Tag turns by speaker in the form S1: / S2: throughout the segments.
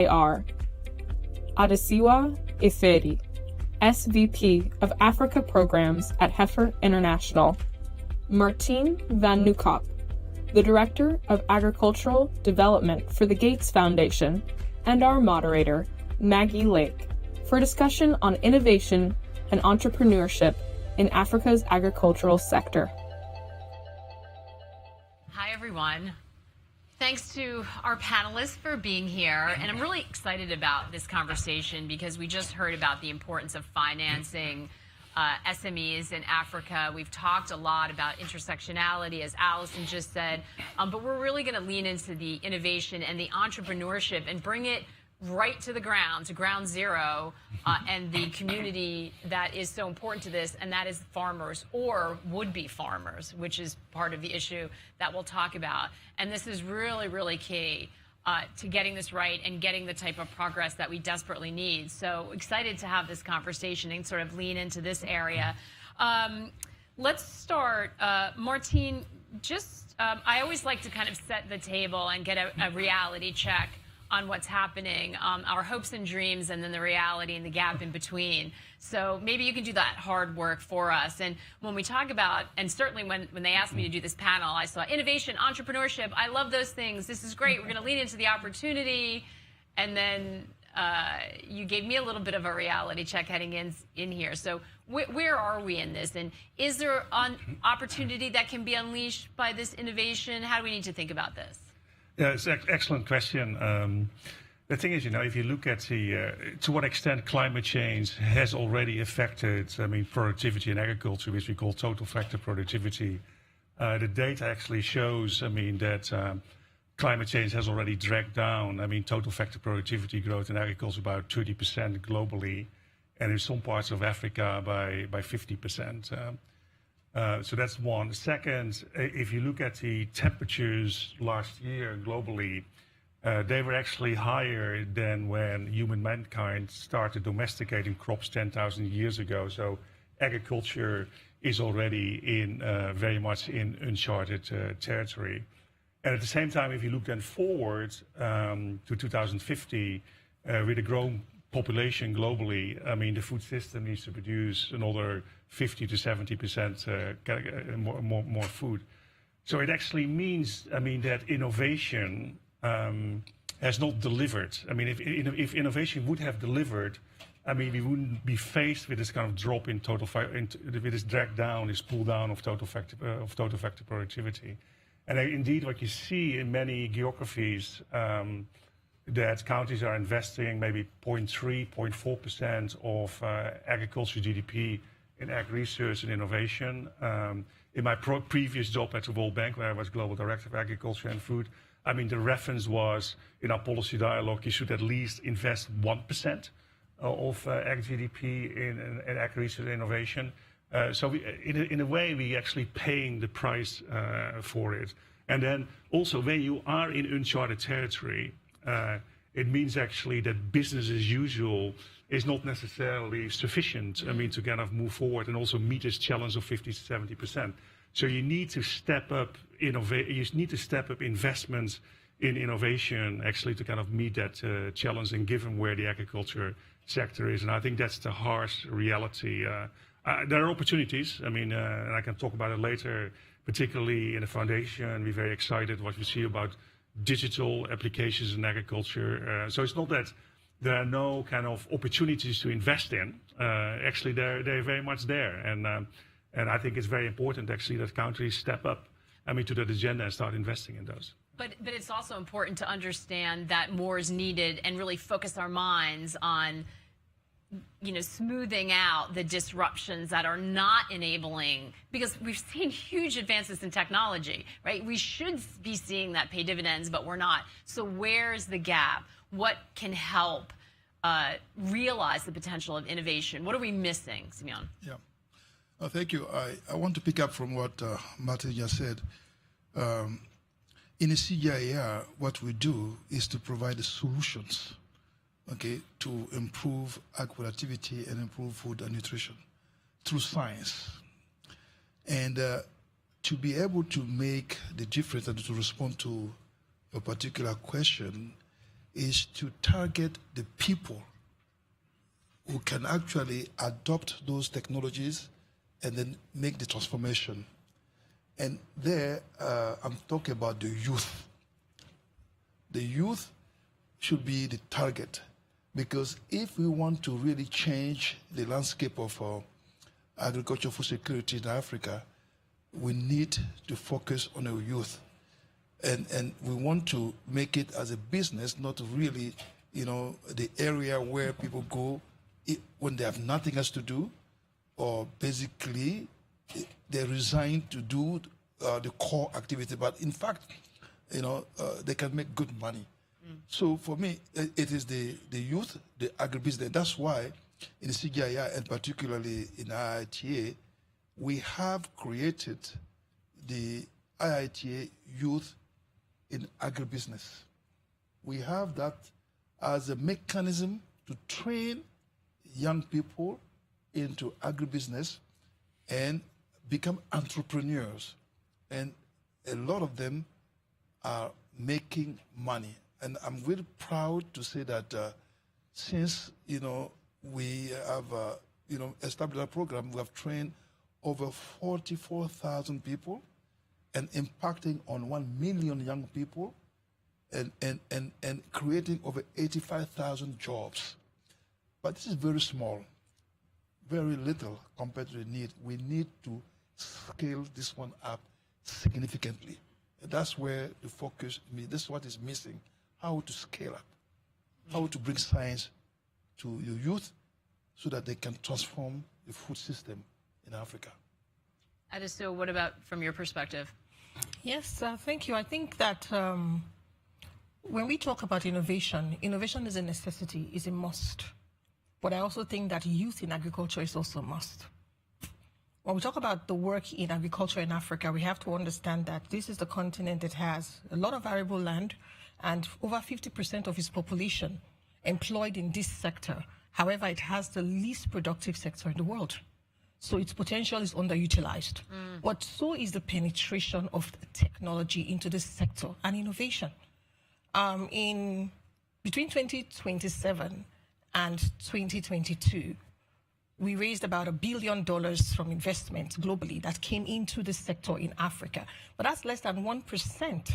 S1: CGIAR. Adesuwa Ifedi, SVP of Africa Programs at Heifer International. Martien van Nieuwkoop, the Director of Agricultural Development for the Gates Foundation, and our moderator, Maggie Lake, for a discussion on innovation and entrepreneurship in Africa's agricultural sector.
S2: Hi, everyone. Thanks to our panelists for being here. And I'm really excited about this conversation because we just heard about the importance of financing SMEs in Africa. We've talked a lot about intersectionality, as Allison just said, but we're really going to lean into the innovation and the entrepreneurship and bring it right to the ground, to ground zero, and the community that is so important to this, and that is farmers or would-be farmers, which is part of the issue that we'll talk about. And this is really, really key to getting this right and getting the type of progress that we desperately need. So excited to have this conversation and sort of lean into this area. Let's start. Martien, just I always like to kind of set the table and get a reality check on what's happening, our hopes and dreams, and then the reality and the gap in between. So maybe you can do that hard work for us. And when we talk about, and certainly when they asked me to do this panel, I saw innovation, entrepreneurship. I love those things. This is great. We're going to lean into the opportunity. And then you gave me a little bit of a reality check heading in here. So where are we in this? And is there an opportunity that can be unleashed by this innovation? How do we need to think about this?
S3: Yeah, it's an excellent question. The thing is, if you look at to what extent climate change has already affected, productivity in agriculture, which we call total factor productivity, the data actually shows, that climate change has already dragged down, total factor productivity growth in agriculture about 30% globally, and in some parts of Africa by 50%. So that's one. Second, if you look at the temperatures last year globally, they were actually higher than when mankind started domesticating crops 10,000 years ago. So agriculture is already very much in uncharted territory. And at the same time, if you look then forward to 2050, with a growing population globally, the food system needs to produce another 50 to 70% more food. So it actually means, that innovation has not delivered. If innovation would have delivered, we wouldn't be faced with this kind of drop in with this drag down, this pull down of total factor productivity. And indeed, what you see in many geographies, that countries are investing maybe 0.3, 0.4% of agriculture GDP in ag research and innovation. In my previous job at the World Bank, where I was Global Director of Agriculture and Food, the reference was in our policy dialogue, you should at least invest 1% of ag GDP in ag research and innovation. So in a way, we actually paying the price for it. And then also when you are in uncharted territory, it means actually that business as usual is not necessarily sufficient, to kind of move forward and also meet this challenge of 50 to 70%. So you need to step up investments in innovation actually to kind of meet that challenge and given where the agriculture sector is. And I think that's the harsh reality. There are opportunities, and I can talk about it later, particularly in the foundation. We're very excited what we see about digital applications in agriculture. So it's not that there are no kind of opportunities to invest in. Actually, they're very much there. And I think it's very important actually that countries step up to that agenda and start investing in those.
S2: But it's also important to understand that more is needed and really focus our minds on smoothing out the disruptions that are not enabling, because we've seen huge advances in technology, right? We should be seeing that pay dividends, but we're not. So where's the gap? What can help realize the potential of innovation? What are we missing, Simeon?
S4: Yeah. Thank you. I want to pick up from what Martien just said. In the CGIAR, what we do is to provide the solutions, to improve ag productivity and improve food and nutrition through science. And to be able to make the difference and to respond to a particular question, is to target the people who can actually adopt those technologies and then make the transformation. And there, I'm talking about the youth. The youth should be the target, because if we want to really change the landscape of agricultural food security in Africa, we need to focus on our youth. And we want to make it as a business, not really, the area where people go when they have nothing else to do, or basically they resign to do the core activity. But in fact, they can make good money. So for me, it is the youth, the agribusiness. That's why in the CGIAR, and particularly in IITA, we have created the IITA Youth in Agribusiness. We have that as a mechanism to train young people into agribusiness and become entrepreneurs. And a lot of them are making money. And I'm really proud to say that since, we have, established a program, we have trained over 44,000 people and impacting on 1 million young people and creating over 85,000 jobs. But this is very small, very little compared to the need. We need to scale this one up significantly. That's where the focus, this is what is missing, how to scale up, how to bring science to your youth so that they can transform the food system in Africa.
S2: Adesuwa, what about from your perspective?
S5: Yes, thank you. I think that when we talk about innovation, innovation is a necessity, is a must. But I also think that youth in agriculture is also a must. When we talk about the work in agriculture in Africa, we have to understand that this is the continent that has a lot of arable land and over 50% of its population employed in this sector. However, it has the least productive sector in the world. So its potential is underutilized. But so is the penetration of technology into this sector and innovation. Between 2027 and 2022, we raised about $1 billion from investment globally that came into the sector in Africa. But that's less than 1%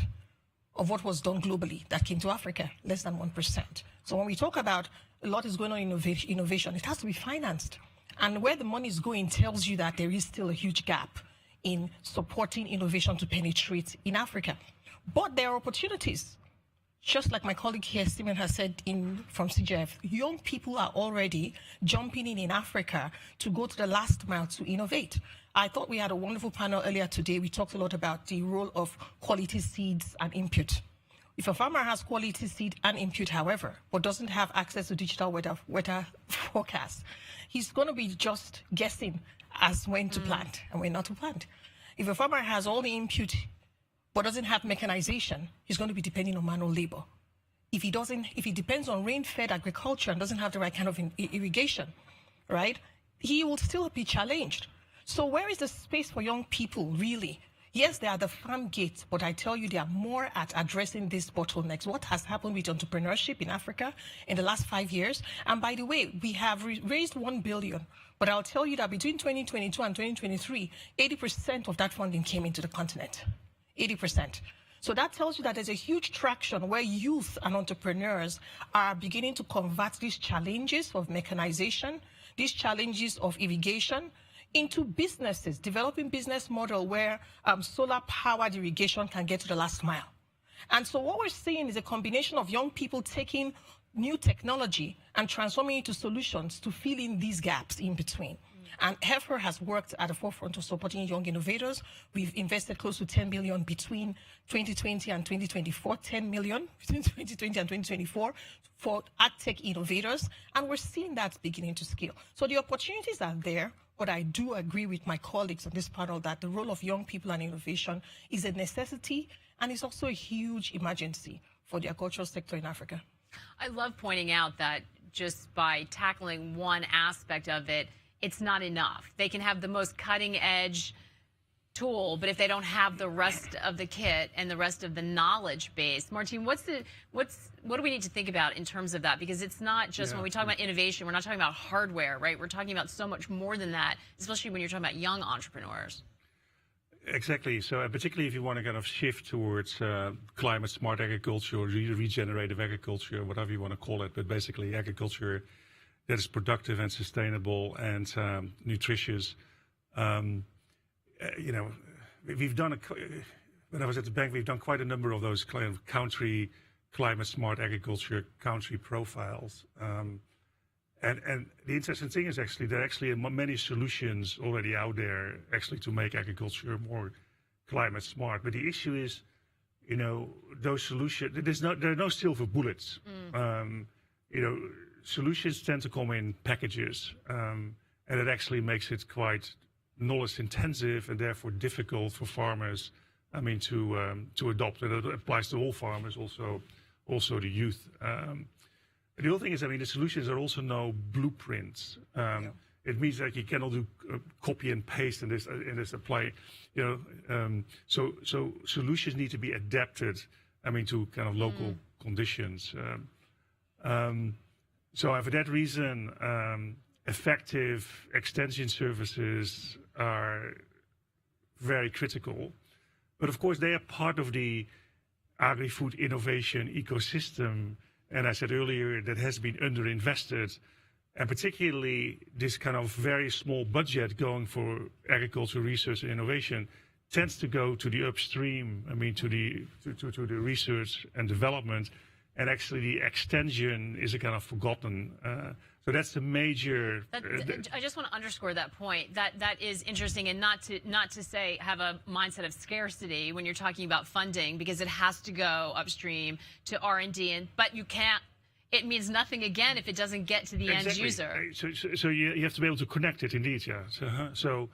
S5: of what was done globally that came to Africa, less than 1%. So when we talk about a lot is going on in innovation, it has to be financed. And where the money is going tells you that there is still a huge gap in supporting innovation to penetrate in Africa. But there are opportunities. Just like my colleague here, Simeon, has said from CGIAR, young people are already jumping in Africa to go to the last mile to innovate. I thought we had a wonderful panel earlier today. We talked a lot about the role of quality seeds and input. If a farmer has quality seed and input, however, but doesn't have access to digital weather forecasts, he's going to be just guessing as when to plant and when not to plant. If a farmer has all the input but doesn't have mechanization, he's going to be depending on manual labor. If he depends on rain-fed agriculture and doesn't have the right kind of irrigation, right, he will still be challenged. So where is the space for young people, really? Yes, they are the farm gates, but I tell you, they are more at addressing these bottlenecks. What has happened with entrepreneurship in Africa in the last 5 years? And by the way, we have raised $1 billion, but I'll tell you that between 2022 and 2023, 80% of that funding came into the continent. 80%. So that tells you that there's a huge traction where youth and entrepreneurs are beginning to convert these challenges of mechanization, these challenges of irrigation, into businesses, developing business model where solar-powered irrigation can get to the last mile. And so what we're seeing is a combination of young people taking new technology and transforming it into solutions to fill in these gaps in between. And Heifer has worked at the forefront of supporting young innovators. We've invested close to $10 million between 2020 and 2024, $10 million between 2020 and 2024 for AgTech innovators. And we're seeing that beginning to scale. So the opportunities are there, but I do agree with my colleagues on this panel that the role of young people and innovation is a necessity and is also a huge emergency for the agricultural sector in Africa.
S2: I love pointing out that just by tackling one aspect of it, it's not enough. They can have the most cutting edge tool, but if they don't have the rest of the kit and the rest of the knowledge base, Martien, what do we need to think about in terms of that? Because it's not just when we talk about innovation, we're not talking about hardware, right? We're talking about so much more than that, especially when you're talking about young entrepreneurs.
S3: Exactly. So particularly if you want to kind of shift towards climate smart agriculture or regenerative agriculture, whatever you want to call it, but basically agriculture that is productive and sustainable and nutritious. We've done when I was at the bank, we've done quite a number of those kind of country climate smart agriculture country profiles. And the interesting thing is actually there are actually many solutions already out there actually to make agriculture more climate smart. But the issue is, those solutions, there are no silver bullets. Solutions tend to come in packages, and it actually makes it quite knowledge intensive and therefore difficult for farmers, to adopt. And it applies to all farmers, also the youth. The other thing is, the solutions are also no blueprints. It means that you cannot do copy and paste in this apply. So solutions need to be adapted. To kind of local conditions. So for that reason, effective extension services are very critical. But of course, they are part of the agri-food innovation ecosystem. And I said earlier that has been underinvested, and particularly this kind of very small budget going for agricultural research and innovation tends to go to the upstream. To the research and development, and actually the extension is a kind of forgotten. So that's the major.
S2: I just want to underscore that point. That is interesting, and not to say have a mindset of scarcity when you're talking about funding, because it has to go upstream to R&D, but you can't. It means nothing again if it doesn't get to the end user.
S3: So you have to be able to connect it, indeed. Yeah. So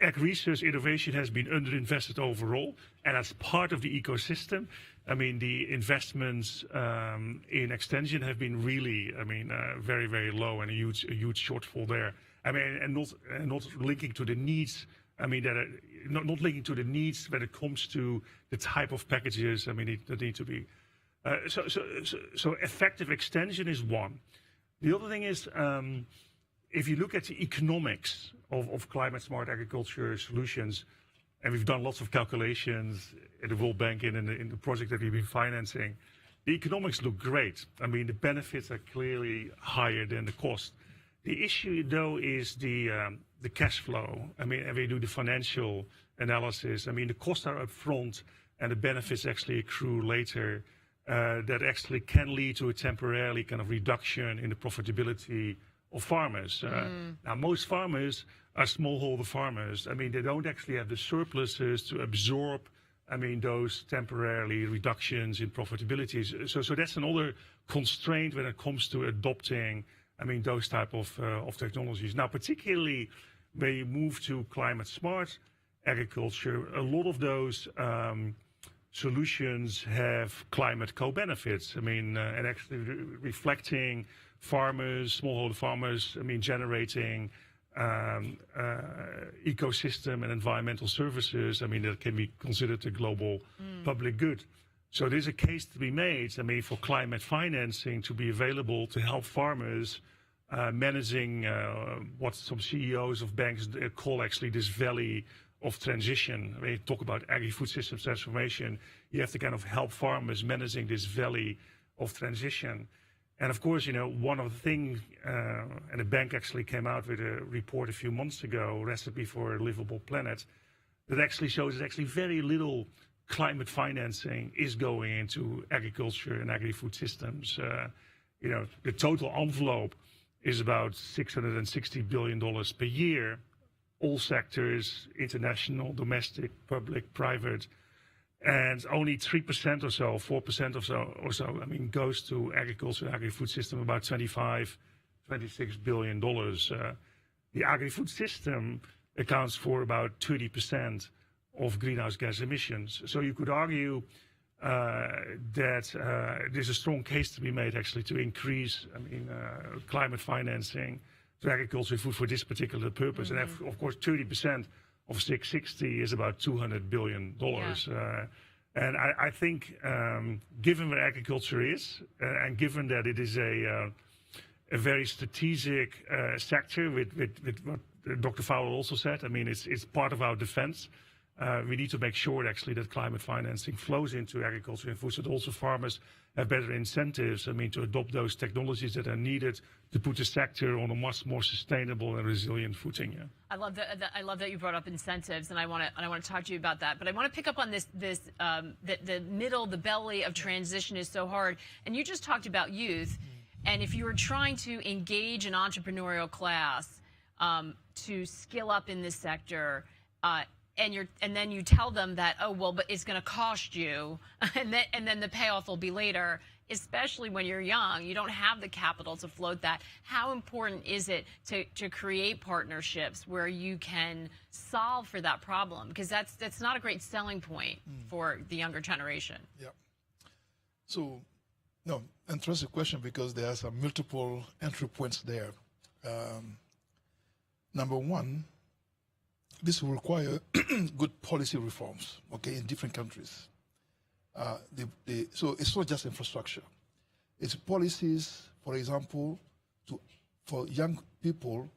S3: ag research innovation has been underinvested overall, and as part of the ecosystem, the investments in extension have been really, very, very low, and a huge shortfall there. And not linking to the needs. Not linking to the needs when it comes to the type of packages. That need to be. So effective extension is one. The other thing is, if you look at the economics of climate smart agriculture solutions, and we've done lots of calculations at the World Bank and in the project that we've been financing, the economics look great. The benefits are clearly higher than the cost. The issue, though, is the cash flow. And we do the financial analysis. The costs are up front, and the benefits actually accrue later. That actually can lead to a temporarily kind of reduction in the profitability of farmers. Now, most farmers are smallholder farmers. They don't actually have the surpluses to absorb, those temporarily reductions in profitability. So that's another constraint when it comes to adopting, those type of technologies. Now, particularly when you move to climate smart agriculture, a lot of those solutions have climate co-benefits. And actually reflecting farmers, smallholder farmers, generating ecosystem and environmental services, that can be considered a global public good. So there's a case to be made, for climate financing to be available to help farmers managing what some CEOs of banks call actually this valley of transition. When you talk about agri-food systems transformation, you have to kind of help farmers managing this valley of transition. And of course, one of the things, and the bank actually came out with a report a few months ago, Recipe for a Livable Planet, that actually shows that actually very little climate financing is going into agriculture and agri-food systems. The total envelope is about $660 billion per year, all sectors, international, domestic, public, private. And only 3% or so, 4% or so, goes to agriculture and agri-food system, about $26 billion. The agri-food system accounts for about 30% of greenhouse gas emissions. So you could argue that there's a strong case to be made actually to increase, climate financing to agriculture and food for this particular purpose. And of course, 30% of 660 is about $200 billion. And I think, given where agriculture is, and given that it is a very strategic sector, with what Dr. Fowler also said, I mean, it's part of our defense. We need to make sure actually that climate financing flows into agriculture and food, so that also farmers have better incentives, I mean, to adopt those technologies that are needed to put the sector on a much more sustainable and resilient footing. Yeah.
S2: I love that you brought up incentives, and I want to talk to you about that. But I want to pick up on this the middle, the belly of transition is so hard. And you just talked about youth, and if you were trying to engage an entrepreneurial class to skill up in this sector, and then you tell them that, oh well, but it's going to cost you, and then the payoff will be later. Especially when you're young, you don't have the capital to float that. How important is it to create partnerships where you can solve for that problem? Because that's not a great selling point for the younger generation.
S4: Yeah. So, no, interesting question, because there are some multiple entry points there. Number one, this will require good policy reforms, okay, in different countries. So it's not just infrastructure. It's policies, for example, for young people,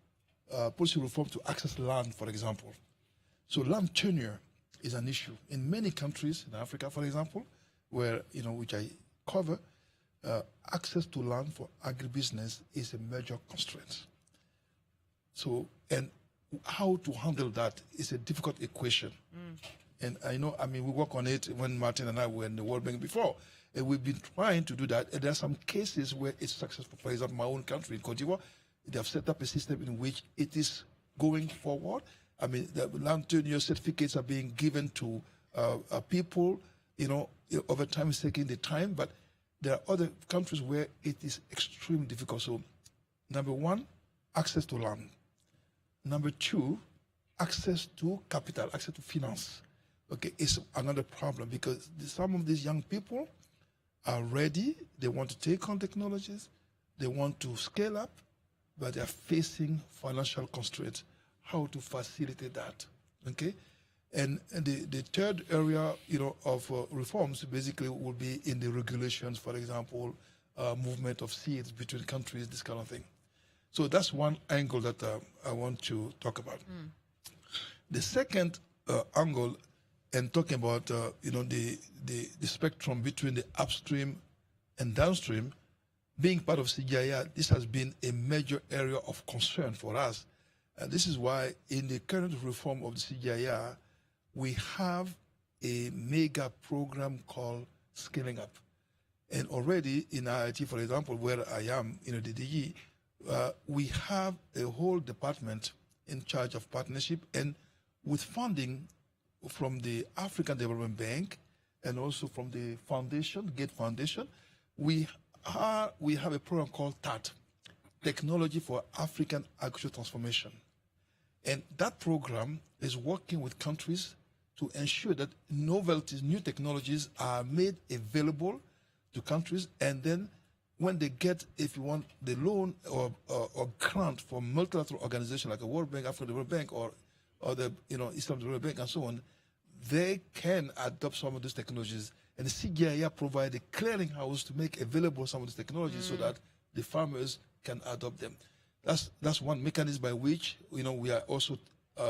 S4: policy reform to access land, for example. So land tenure is an issue. In many countries, in Africa, for example, where, which I cover, access to land for agribusiness is a major constraint. So, and how to handle that is a difficult equation. And we work on it when Martien and I were in the World Bank before. And we've been trying to do that. And there are some cases where it's successful. For example, my own country, in Côte d'Ivoire, they have set up a system in which it is going forward. I mean, the land tenure certificates are being given to people, over time it's taking the time. But there are other countries where it is extremely difficult. So, number one, access to land. Number two, access to capital, access to finance. Okay, it's another problem, because some of these young people are ready. They want to take on technologies. They want to scale up, but they are facing financial constraints. How to facilitate that? Okay, and the third area, of reforms basically will be in the regulations. For example, movement of seeds between countries, this kind of thing. So that's one angle that I want to talk about. The second angle, and talking about the spectrum between the upstream and downstream, being part of CGIAR, this has been a major area of concern for us. And this is why in the current reform of the CGIAR, we have a mega program called Scaling Up. And already in IIT, for example, where I am, the DDE, we have a whole department in charge of partnership, and with funding from the African Development Bank and also from the foundation, Gate Foundation, we have a program called TAT, Technology for African Agricultural Transformation. And that program is working with countries to ensure that novelties, new technologies are made available to countries, and then when they get, if you want, the loan or grant from multilateral organizations like the World Bank, African Development Bank, or the Eastern Development Bank, and so on, they can adopt some of these technologies. And the CGIAR provide a clearinghouse to make available some of these technologies so that the farmers can adopt them. That's one mechanism by which we are also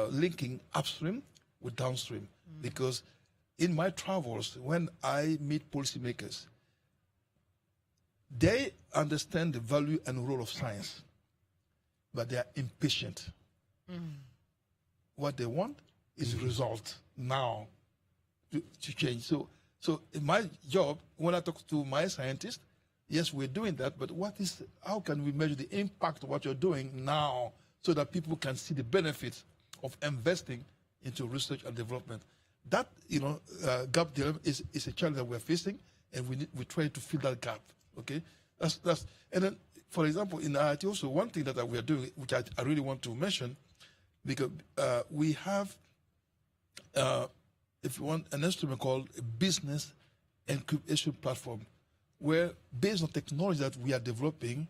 S4: linking upstream with downstream. Because in my travels, when I meet policymakers, they understand the value and role of science, but they are impatient. What they want is result now to change. So in my job, when I talk to my scientists, yes, we're doing that, but how can we measure the impact of what you're doing now so that people can see the benefits of investing into research and development? That, gap is a challenge that we're facing, and we try to fill that gap. Okay, and then, for example, in IIT also, one thing that we are doing, which I really want to mention, because we have, if you want, an instrument called a business incubation platform, where based on technology that we are developing,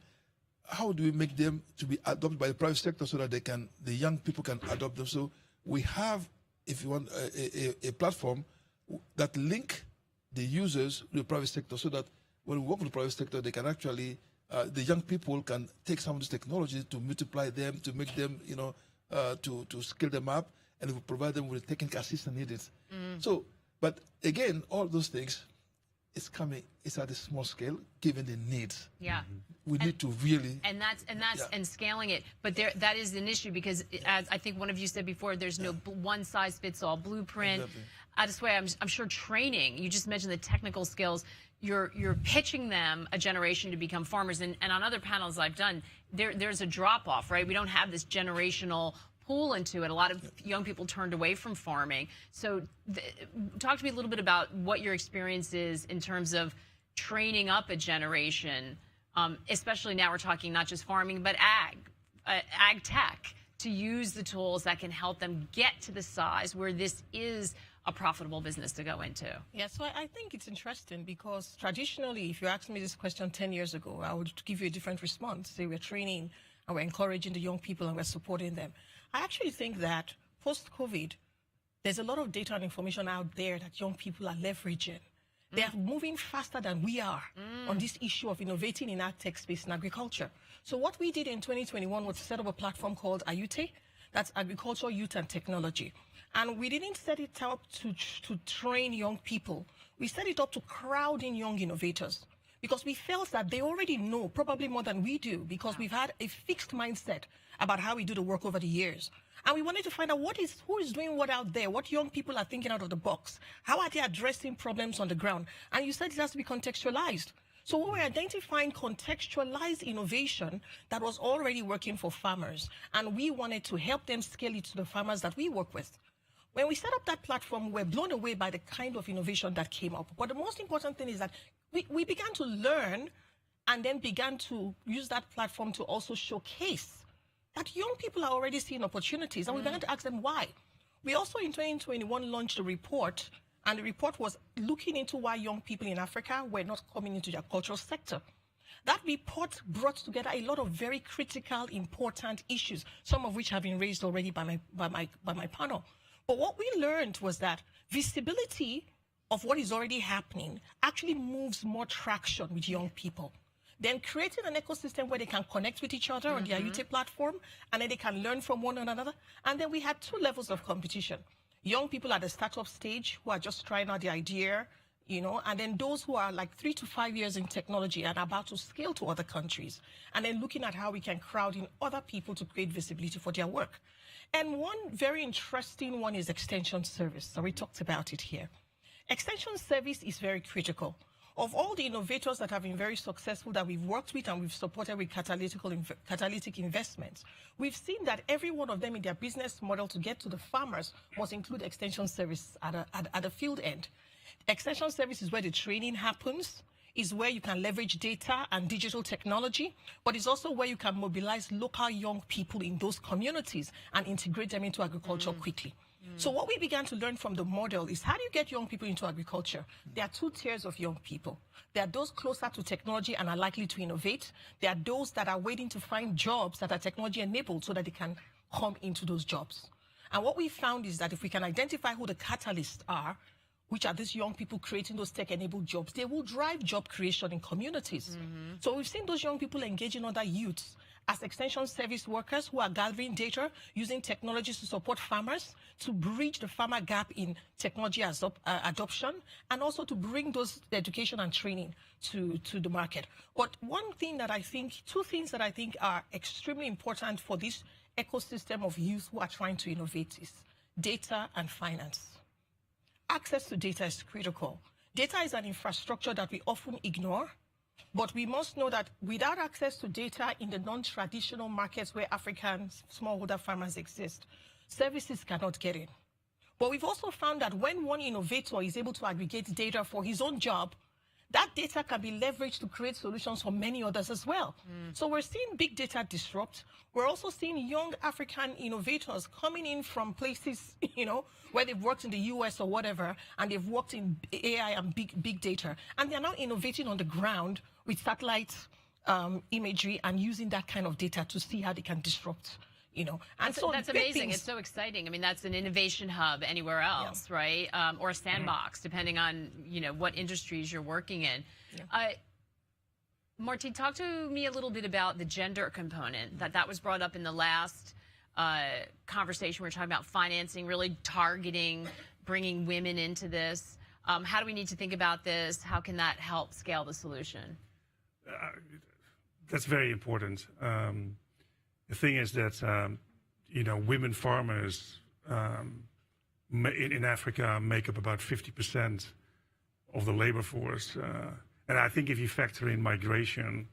S4: how do we make them to be adopted by the private sector so that the young people can adopt them? So we have, if you want, a platform that link the users to the private sector so that when we work with the private sector, they can actually, the young people can take some of this technology to multiply them, to make them, to scale them up, and we provide them with the technical assistance needed. So, but again, all those things, it's at a small scale, given the needs.
S2: Yeah.
S4: We need to really...
S2: And scaling it. But that is an issue because, as I think one of you said before, there's no one-size-fits-all blueprint.
S4: Exactly.
S2: Adesuwa, I'm sure training, you just mentioned the technical skills, you're pitching them a generation to become farmers. And on other panels I've done, there's a drop-off, right? We don't have this generational pool into it. A lot of young people turned away from farming. So talk to me a little bit about what your experience is in terms of training up a generation, especially now we're talking not just farming, but ag tech, to use the tools that can help them get to the size where this is a profitable business to go into.
S5: Yeah, so I think it's interesting because traditionally, if you asked me this question 10 years ago, I would give you a different response. Say we're training and we're encouraging the young people and we're supporting them. I actually think that post-COVID, there's a lot of data and information out there that young people are leveraging. They are moving faster than we are on this issue of innovating in ag tech space and agriculture. So what we did in 2021 was to set up a platform called Ayute, that's Agriculture, Youth and Technology. And we didn't set it up to train young people. We set it up to crowd in young innovators because we felt that they already know, probably more than we do, because we've had a fixed mindset about how we do the work over the years. And we wanted to find out who is doing what out there, what young people are thinking out of the box, how are they addressing problems on the ground. And you said it has to be contextualized. So we were identifying contextualized innovation that was already working for farmers, and we wanted to help them scale it to the farmers that we work with. When we set up that platform, we were blown away by the kind of innovation that came up. But the most important thing is that we began to learn and then began to use that platform to also showcase that young people are already seeing opportunities, and we began to ask them why. We also in 2021 launched a report, and the report was looking into why young people in Africa were not coming into the agricultural sector. That report brought together a lot of very critical, important issues, some of which have been raised already by my panel. But what we learned was that visibility of what is already happening actually moves more traction with young people. Then creating an ecosystem where they can connect with each other on the Ayute platform, and then they can learn from one another. And then we had two levels of competition. Young people at the startup stage who are just trying out the idea, and then those who are like 3 to 5 years in technology and about to scale to other countries. And then looking at how we can crowd in other people to create visibility for their work. And one very interesting one is extension service. So we talked about it here. Extension service is very critical. Of all the innovators that have been very successful that we've worked with and we've supported with catalytic investments, we've seen that every one of them in their business model to get to the farmers must include extension service at the field end. Extension service is where the training happens, is where you can leverage data and digital technology, but it's also where you can mobilize local young people in those communities and integrate them into agriculture quickly. So what we began to learn from the model is how do you get young people into agriculture? There are two tiers of young people. There are those closer to technology and are likely to innovate. There are those that are waiting to find jobs that are technology enabled so that they can come into those jobs. And what we found is that if we can identify who the catalysts are, which are these young people creating those tech-enabled jobs, they will drive job creation in communities. So we've seen those young people engaging other youths as extension service workers who are gathering data, using technologies to support farmers, to bridge the farmer gap in technology adoption, and also to bring those education and training to the market. But two things that I think are extremely important for this ecosystem of youth who are trying to innovate is data and finance. Access to data is critical. Data is an infrastructure that we often ignore, but we must know that without access to data in the non-traditional markets where African smallholder farmers exist, services cannot get in. But we've also found that when one innovator is able to aggregate data for his own job, that data can be leveraged to create solutions for many others as well. So we're seeing big data disrupt. We're also seeing young African innovators coming in from places, where they've worked in the US or whatever, and they've worked in AI and big data. And they're now innovating on the ground with satellite imagery and using that kind of data to see how they can disrupt, And
S2: that's amazing. It's so exciting. I mean, that's an innovation hub anywhere else, right? Or a sandbox, depending on, what industries you're working in. Yeah. Martien, talk to me a little bit about the gender component. That was brought up in the last conversation. We were talking about financing, really targeting, bringing women into this. How do we need to think about this? How can that help scale the solution?
S3: That's very important. The thing is that, women farmers in Africa make up about 50% of the labor force. And I think if you factor in migration,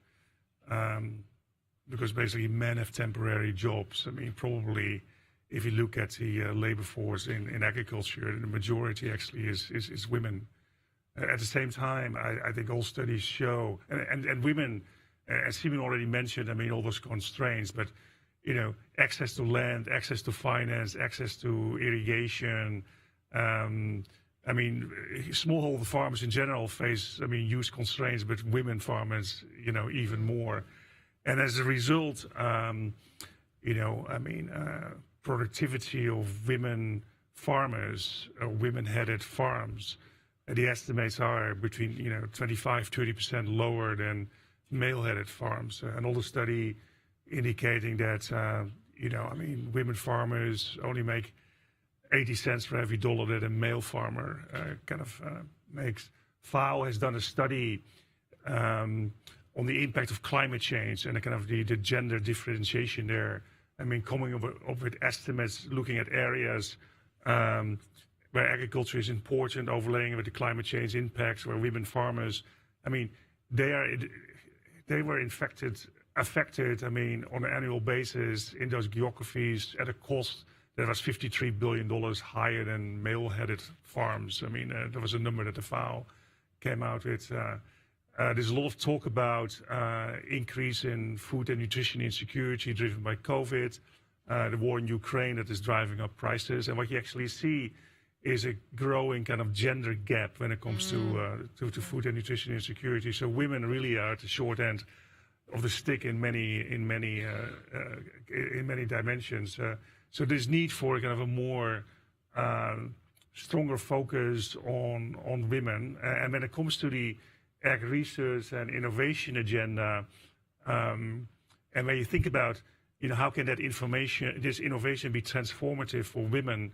S3: because basically men have temporary jobs, I mean, probably if you look at the labor force in agriculture, the majority actually is women. At the same time, I think all studies show, and women, as Simeon already mentioned, I mean, all those constraints, but, access to land, access to finance, access to irrigation. I mean, smallholder farmers in general face, huge constraints, but women farmers, even more. And as a result, productivity of women farmers, women-headed farms, the estimates are between 25-30% lower than male-headed farms. And all the study indicating that women farmers only make 80 cents for every dollar that a male farmer makes. FAO has done a study on the impact of climate change and the gender differentiation there. I mean, coming up with estimates, looking at areas where agriculture is important, overlaying with the climate change impacts, where women farmers, they were affected, on an annual basis in those geographies at a cost that was $53 billion higher than male-headed farms. There was a number that the FAO came out with. There's a lot of talk about increase in food and nutrition insecurity driven by COVID, the war in Ukraine that is driving up prices. And what you actually see is a growing kind of gender gap when it comes to food and nutrition insecurity. So women really are at the short end of the stick in many dimensions. So there's need for kind of a more stronger focus on women. And when it comes to the ag research and innovation agenda, and when you think about, how can this innovation be transformative for women,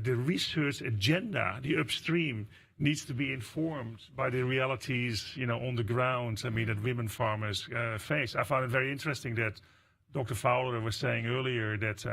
S3: the research agenda, the upstream, needs to be informed by the realities, on the ground, that women farmers face. I found it very interesting that Dr. Fowler was saying earlier that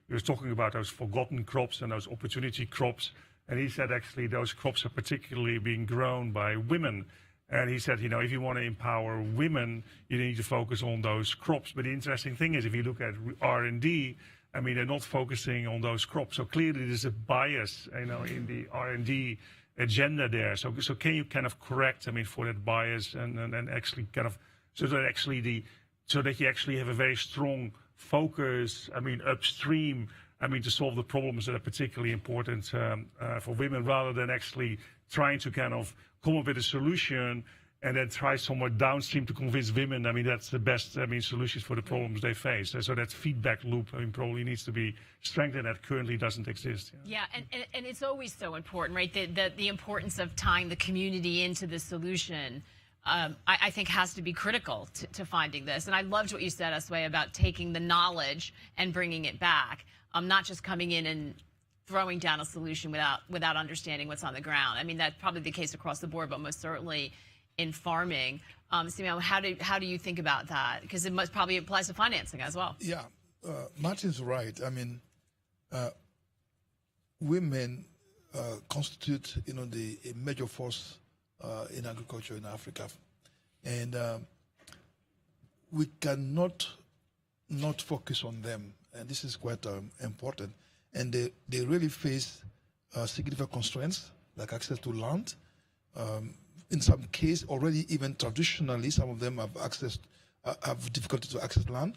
S3: he was talking about those forgotten crops and those opportunity crops. And he said, actually, those crops are particularly being grown by women. And he said, if you want to empower women, you need to focus on those crops. But the interesting thing is, if you look at R&D, they're not focusing on those crops. So clearly there's a bias, in the R&D agenda there. So can you kind of correct, for that bias and actually kind of, so that you actually have a very strong focus, upstream, to solve the problems that are particularly important for women, rather than actually trying to kind of come up with a solution and then try somewhat downstream to convince women. That's the best, solutions for the problems they face. So that feedback loop, probably needs to be strengthened. That currently doesn't exist.
S2: Yeah, and it's always so important, right? The importance of tying the community into the solution, I think has to be critical to finding this. And I loved what you said, Adesuwa, about taking the knowledge and bringing it back, not just coming in and throwing down a solution without understanding what's on the ground. That's probably the case across the board, but most certainly in farming. Simeon, how do you think about that? Because it must probably applies to financing as well.
S4: Yeah, Martin's right. Women constitute, a major force in agriculture in Africa, and we cannot not focus on them. And this is quite important. And they really face significant constraints, like access to land. In some cases, already even traditionally, some of them have difficulty to access land.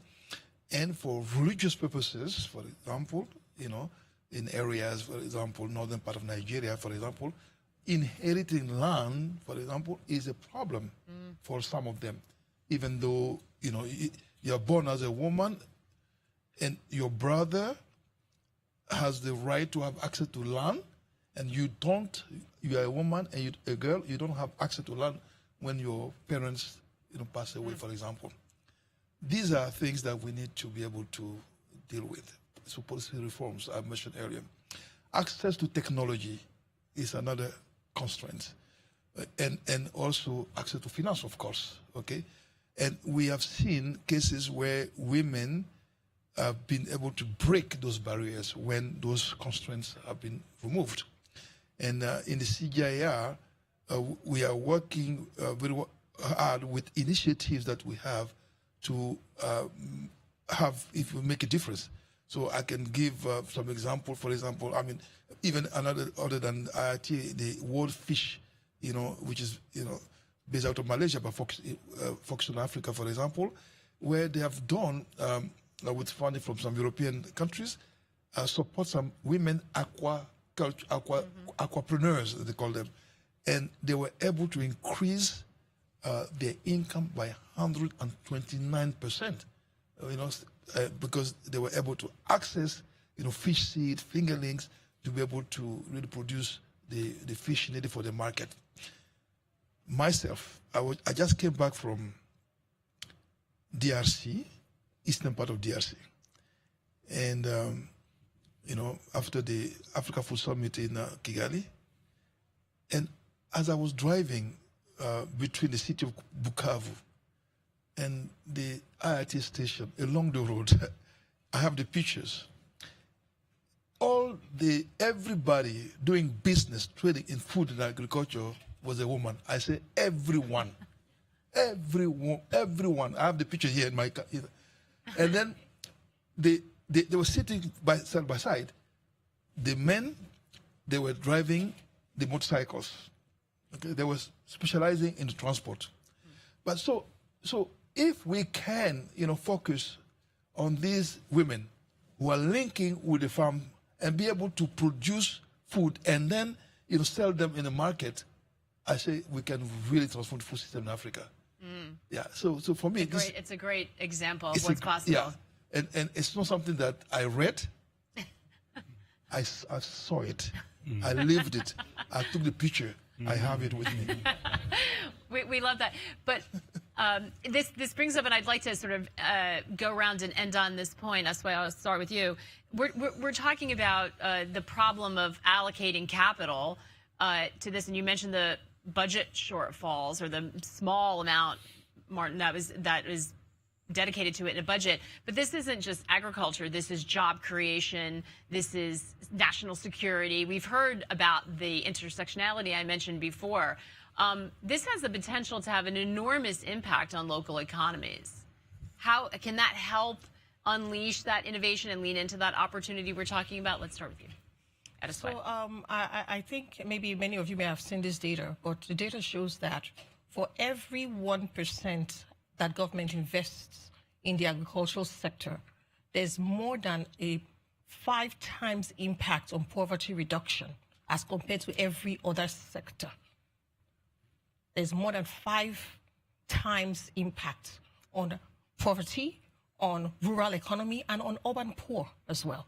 S4: And for religious purposes, for example, in areas, for example, northern part of Nigeria, for example, inheriting land, for example, is a problem for some of them. even though, you know, you're born as a woman and your brother has the right to have access to land, and you don't, you are a woman and a girl, you don't have access to land when your parents, you know, pass away, for example. These are things that we need to be able to deal with. So policy reforms I mentioned earlier. Access to technology is another constraint. And also access to finance, of course, okay? And we have seen cases where women have been able to break those barriers when those constraints have been removed. And in the CGIAR, we are working very hard with initiatives that we have to if we make a difference. So I can give some example. For example, I mean, even other than IIT, the World Fish, you know, which is, you know, based out of Malaysia, but focused on Africa, for example, where they have done, with funding from some European countries, support some women aquapreneurs, they call them. And they were able to increase their income by 129%, you know, because they were able to access, you know, fish seed, fingerlings, to be able to really produce the fish needed for the market. Myself, I just came back from DRC, eastern part of DRC. And, you know, after the Africa Food Summit in Kigali. And as I was driving between the city of Bukavu and the IIT station along the road, I have the pictures. Everybody doing business, trading in food and agriculture was a woman. I say everyone. Everyone. I have the picture here in my car. And then they were sitting side by side. The men, they were driving the motorcycles. Okay, they were specializing in the transport. But so if we can, you know, focus on these women who are linking with the farm and be able to produce food and then, you know, sell them in the market, I say we can really transform the food system in Africa. Yeah. So for me,
S2: it's a great example of what's possible.
S4: Yeah, and it's not something that I read. I saw it. I lived it. I took the picture. I have it with me.
S2: We love that. But this brings up, and I'd like to sort of go around and end on this point. That's why I'll start with you. We're talking about the problem of allocating capital to this, and you mentioned the budget shortfalls or the small amount, Martin, that is dedicated to it in a budget. But this isn't just agriculture. This is job creation. This is national security. We've heard about the intersectionality I mentioned before. This has the potential to have an enormous impact on local economies. How can that help unleash that innovation and lean into that opportunity we're talking about? Let's start with you. Adesuwa.
S5: So I think maybe many of you may have seen this data, but the data shows that for every 1% that government invests in the agricultural sector, there's more than a 5 times impact on poverty reduction as compared to every other sector. There's more than 5 times impact on poverty, on rural economy, and on urban poor as well.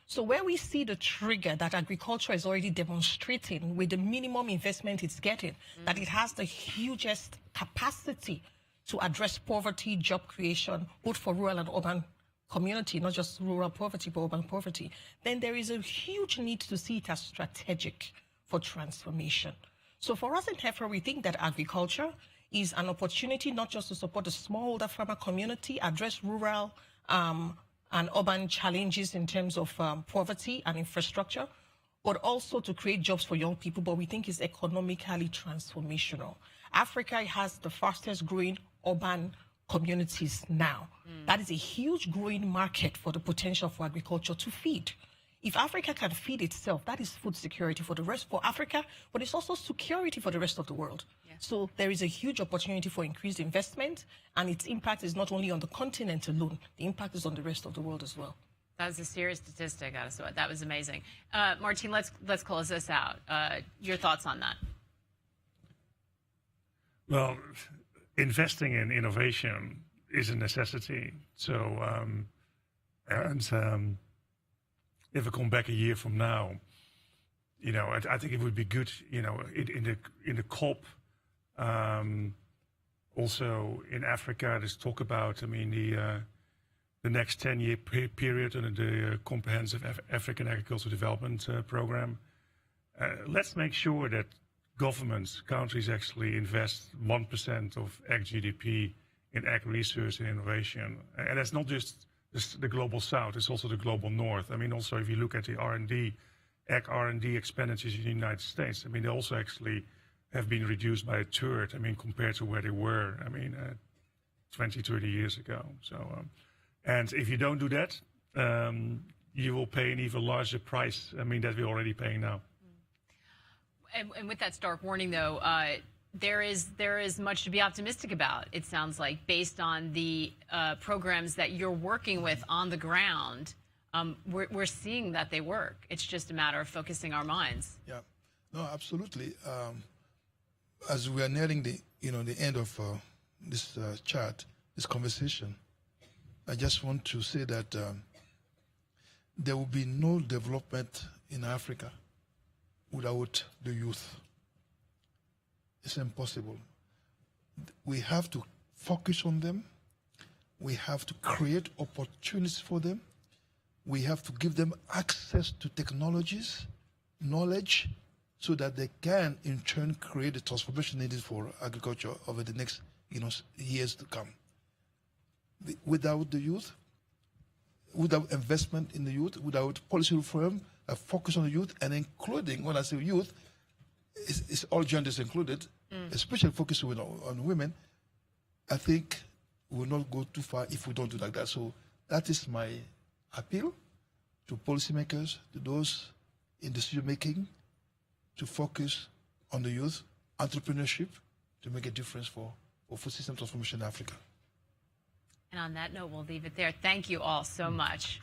S5: So where we see the trigger that agriculture is already demonstrating with the minimum investment it's getting, that it has the hugest capacity to address poverty, job creation, both for rural and urban community, not just rural poverty, but urban poverty, then there is a huge need to see it as strategic for transformation. So for us in Heifer, we think that agriculture is an opportunity not just to support the smallholder farmer community, address rural and urban challenges in terms of poverty and infrastructure, but also to create jobs for young people, but we think is economically transformational. Africa has the fastest growing urban communities now. That is a huge growing market for the potential for agriculture to feed. If Africa can feed itself, that is food security for the rest for Africa, but it's also security for the rest of the world. Yeah. So there is a huge opportunity for increased investment, and its impact is not only on the continent alone, the impact is on the rest of the world as well.
S2: That was a serious statistic, Adesuwa. That was amazing. Martien, let's close this out. Your thoughts on that?
S3: Well, investing in innovation is a necessity. So, if I come back a year from now, I think it would be good, in the COP, also in Africa, there's talk about, the next 10-year period under the Comprehensive African Agricultural Development Program. Let's make sure that governments, countries actually invest 1% of ag GDP in ag research and innovation. And that's not just the global south, it's also the global north. Also if you look at the ag R&D expenditures in the United States, they also actually have been reduced by a third, compared to where they were, 20, 30 years ago. So, and if you don't do that, you will pay an even larger price, that we're already paying now.
S2: And with that stark warning, though, there is much to be optimistic about, it sounds like, based on the programs that you're working with on the ground. We're seeing that they work. It's just a matter of focusing our minds.
S4: Yeah, no, absolutely. As we are nearing the end of this chat, this conversation, I just want to say that there will be no development in Africa without the youth. It's impossible. We have to focus on them. We have to create opportunities for them. We have to give them access to technologies, knowledge, so that they can, in turn, create the transformation needed for agriculture over the next years to come. Without the youth, without investment in the youth, without policy reform, a focus on the youth, and including, when I say youth, it's all genders included, especially focus on women, I think we'll not go too far if we don't do like that. So that is my appeal to policymakers, to those in decision-making, to focus on the youth, entrepreneurship, to make a difference for food system transformation in Africa.
S2: And on that note, we'll leave it there. Thank you all so much.